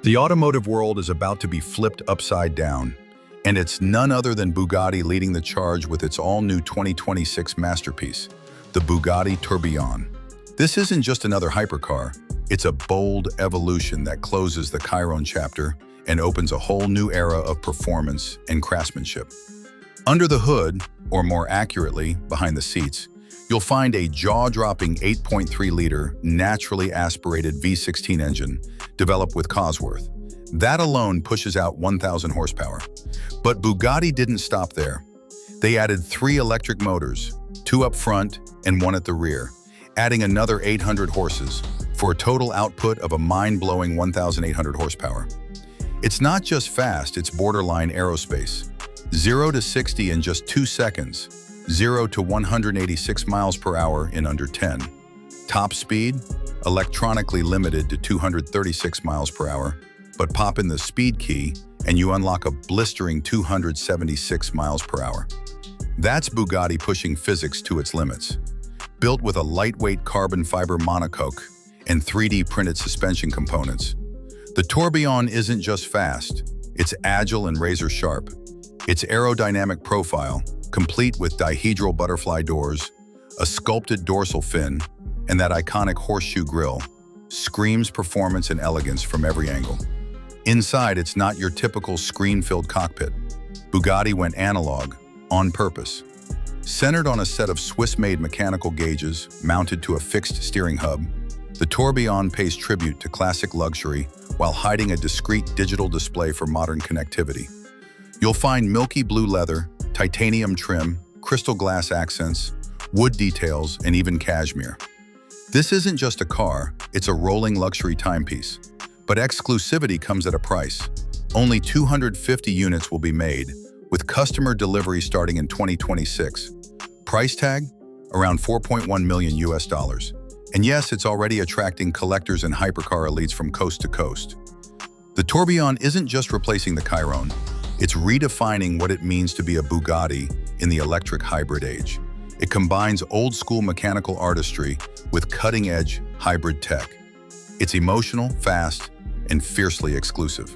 The automotive world is about to be flipped upside down, and it's none other than Bugatti leading the charge with its all-new 2026 masterpiece, the Bugatti Tourbillon. This isn't just another hypercar, it's a bold evolution that closes the Chiron chapter and opens a whole new era of performance and craftsmanship. Under the hood, or more accurately, behind the seats, you'll find a jaw-dropping 8.3-liter naturally aspirated V16 engine developed with Cosworth. That alone pushes out 1,000 horsepower. But Bugatti didn't stop there. They added 3 electric motors, 2 up front and 1 at the rear, adding another 800 horses for a total output of a mind-blowing 1,800 horsepower. It's not just fast, it's borderline aerospace. 0 to 60 in just 2 seconds, 0 to 186 miles per hour in under 10. Top speed, electronically limited to 236 miles per hour, but pop in the speed key and you unlock a blistering 276 miles per hour. That's Bugatti pushing physics to its limits. Built with a lightweight carbon fiber monocoque and 3D printed suspension components, the Tourbillon isn't just fast, it's agile and razor sharp. Its aerodynamic profile, complete with dihedral butterfly doors, a sculpted dorsal fin, and that iconic horseshoe grille, screams performance and elegance from every angle. Inside, it's not your typical screen-filled cockpit. Bugatti went analog, on purpose. Centered on a set of Swiss-made mechanical gauges mounted to a fixed steering hub, the Tourbillon pays tribute to classic luxury while hiding a discreet digital display for modern connectivity. You'll find milky blue leather, titanium trim, crystal glass accents, wood details, and even cashmere. This isn't just a car, it's a rolling luxury timepiece. But exclusivity comes at a price. Only 250 units will be made, with customer delivery starting in 2026. Price tag? Around 4.1 million US dollars. And yes, it's already attracting collectors and hypercar elites from coast to coast. The Tourbillon isn't just replacing the Chiron, it's redefining what it means to be a Bugatti in the electric hybrid age. It combines old-school mechanical artistry with cutting-edge hybrid tech. It's emotional, fast, and fiercely exclusive.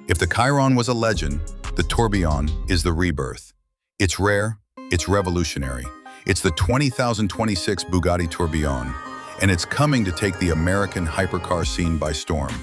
If the Chiron was a legend, the Tourbillon is the rebirth. It's rare, it's revolutionary. It's the 2026 Bugatti Tourbillon, and it's coming to take the American hypercar scene by storm.